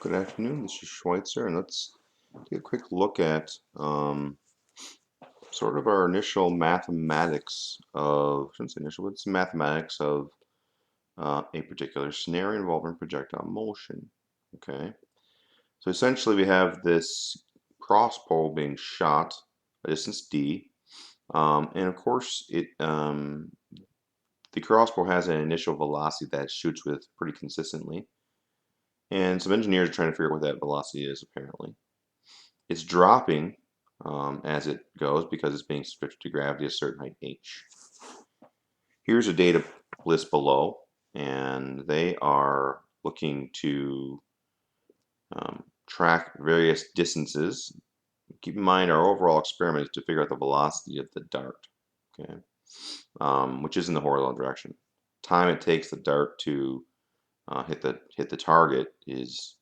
Good afternoon, this is Schweitzer, and let's take a quick look at sort of our initial mathematics of, I shouldn't say initial, but it's mathematics of a particular scenario involving projectile motion. Okay, so essentially we have this crossbow being shot a distance d, and of course the crossbow has an initial velocity that it shoots with pretty consistently, and some engineers are trying to figure out what that velocity is apparently. It's dropping as it goes because it's being subjected to gravity at a certain height h. Here's a data list below, and they are looking to track various distances. Keep in mind our overall experiment is to figure out the velocity of the dart, okay, which is in the horizontal direction. Time it takes the dart to hit the target is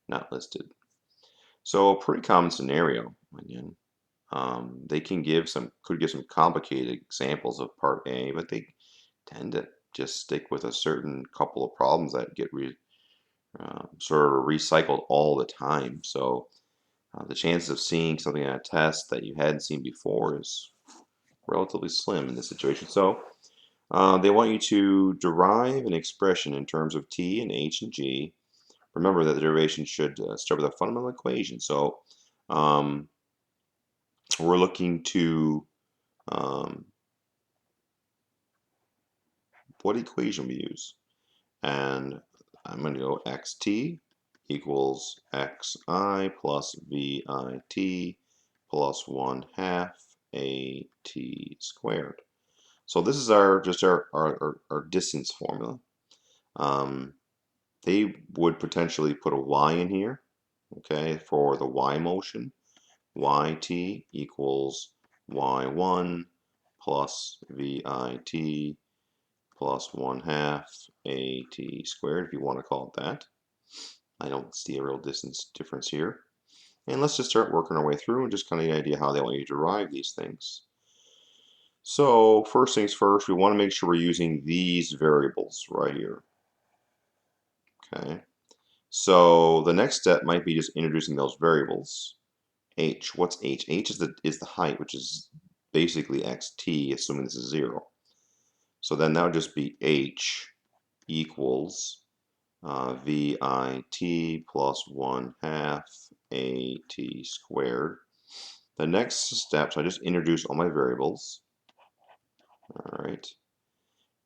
not listed. So a pretty common scenario again. They could give some complicated examples of part A, but they tend to just stick with a certain couple of problems that get sort of recycled all the time. So the chances of seeing something on a test that you hadn't seen before is relatively slim in this situation. So they want you to derive an expression in terms of t and h and g. Remember that the derivation should start with a fundamental equation. So um, we're looking to what equation we use. And I'm going to go xt equals xi plus vit plus 1/2 at squared. So this is our distance formula. They would potentially put a y in here, okay, for the y motion. Yt equals y1 plus vit plus 1/2 at squared, if you want to call it that. I don't see a real distance difference here. And let's just start working our way through and just kind of get an idea how they want you to derive these things. So first things first, we want to make sure we're using these variables right here. Okay. So the next step might be just introducing those variables. H, what's h? H is the height, which is basically xt, assuming this is 0. So then that would just be h equals vit plus 1/2 at squared. The next step, so I just introduce all my variables. All right.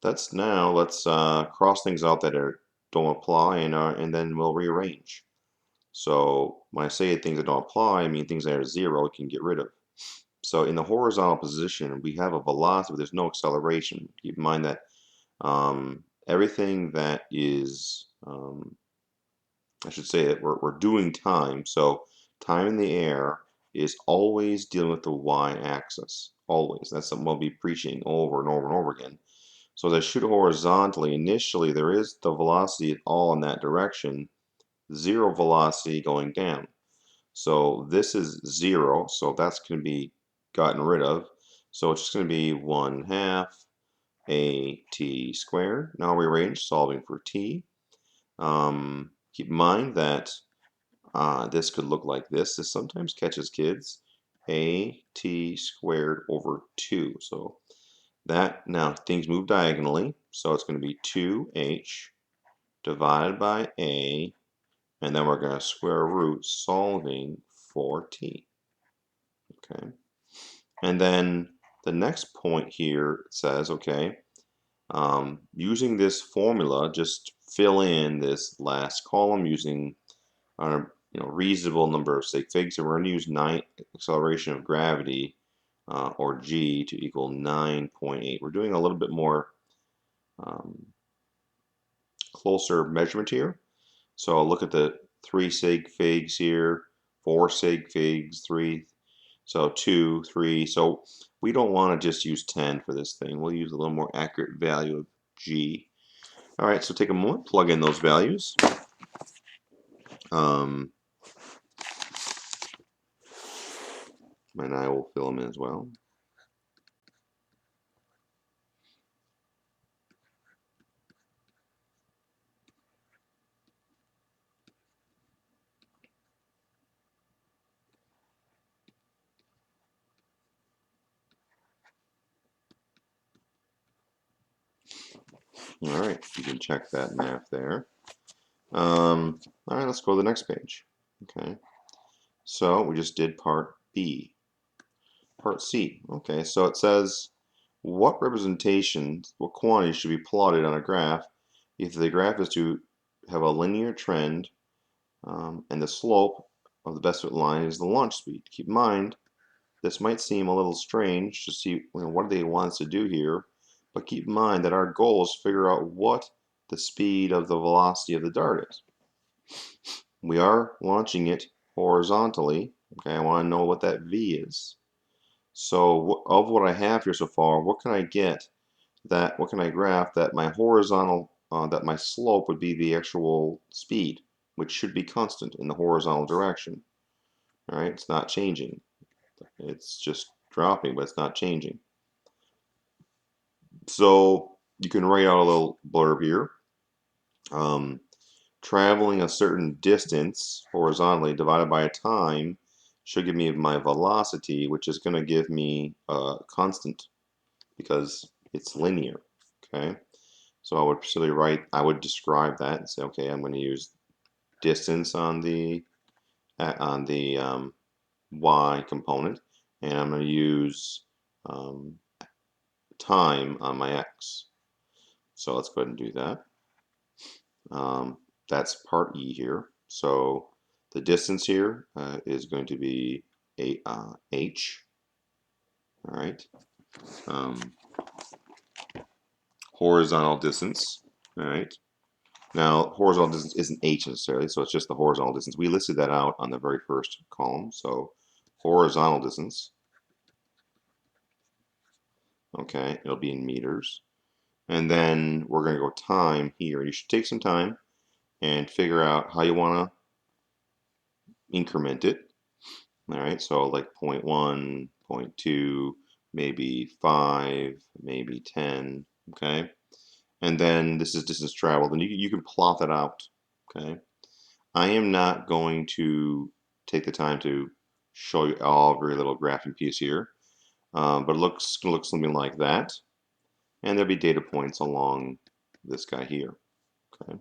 Let's cross things out that don't apply, and then we'll rearrange. So when I say things that don't apply, I mean things that are 0 we can get rid of. So in the horizontal position, we have a velocity, but there's no acceleration. Keep in mind that everything that is I should say that we're doing time. So time in the air is always dealing with the y-axis. Always. That's something we'll be preaching over and over and over again. So as I shoot horizontally, initially there is the velocity at all in that direction, 0 velocity going down. So this is 0, so that's going to be gotten rid of. So it's just going to be 1/2 at squared. Now rearrange, solving for t. Keep in mind that this could look like this. This sometimes catches kids. At squared over 2. So that, now things move diagonally. So it's going to be 2h divided by a, and then we're going to square root solving for t. Okay. And then the next point here says, okay, using this formula, just fill in this last column using a reasonable number of sig figs. So we're going to use acceleration of gravity, or g, to equal 9.8. We're doing a little bit more closer measurement here. So I'll look at the 3 sig figs here, 4 sig figs, 3, so 2, 3. So we don't want to just use 10 for this thing. We'll use a little more accurate value of g. All right, so take a moment, plug in those values. And I will fill them in as well. All right, you can check that math there. All right, let's go to the next page. Okay, so we just did part B. Part C. Okay, so it says what representations, what quantities should be plotted on a graph if the graph is to have a linear trend and the slope of the best fit line is the launch speed. Keep in mind, this might seem a little strange to see what they want us to do here, but keep in mind that our goal is to figure out what the speed of the velocity of the dart is. We are launching it horizontally. Okay, I want to know what that V is. So of what I have here so far, what can I get that, what can I graph that my horizontal, that my slope would be the actual speed, which should be constant in the horizontal direction. All right, it's not changing. It's just dropping, but it's not changing. So you can write out a little blurb here. Traveling a certain distance horizontally divided by a time should give me my velocity, which is going to give me a constant because it's linear. Okay, so I would simply write, I would describe that and say, okay, I'm going to use distance on the y component, and I'm going to use time on my x. So let's go ahead and do that. That's part E here. So the distance here is going to be h. All right. Um, Horizontal distance. All right. Now, horizontal distance isn't h necessarily, so it's just the horizontal distance. We listed that out on the very first column. So horizontal distance. Okay, it'll be in meters. And then we're going to go time here. You should take some time and figure out how you want to increment it. All right, so like 0.1, 0.2, maybe 5, maybe 10, okay? And then this is distance traveled, and you can plot that out, okay? I am not going to take the time to show you all very little graphing piece here, but it looks something like that, and there'll be data points along this guy here, okay?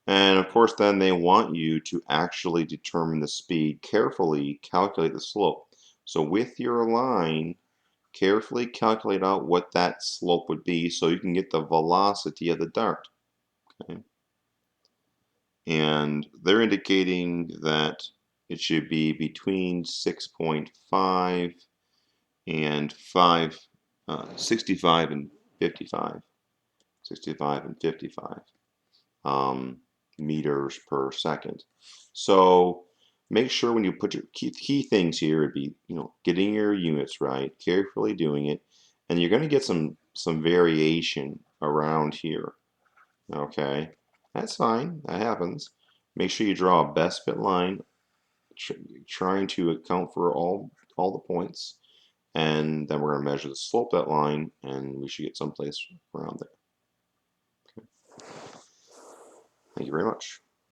And of course, then they want you to actually determine the speed, carefully calculate the slope. So with your line, carefully calculate out what that slope would be so you can get the velocity of the dart. Okay? And they're indicating that it should be between 6.5 and 65 and 55. 65 and 55. Meters per second. So make sure when you put your key things here would be, getting your units right, carefully doing it, and you're going to get some variation around here. Okay, that's fine. That happens. Make sure you draw a best fit line, trying to account for all the points, and then we're going to measure the slope of that line, and we should get someplace around there. Okay. Thank you very much.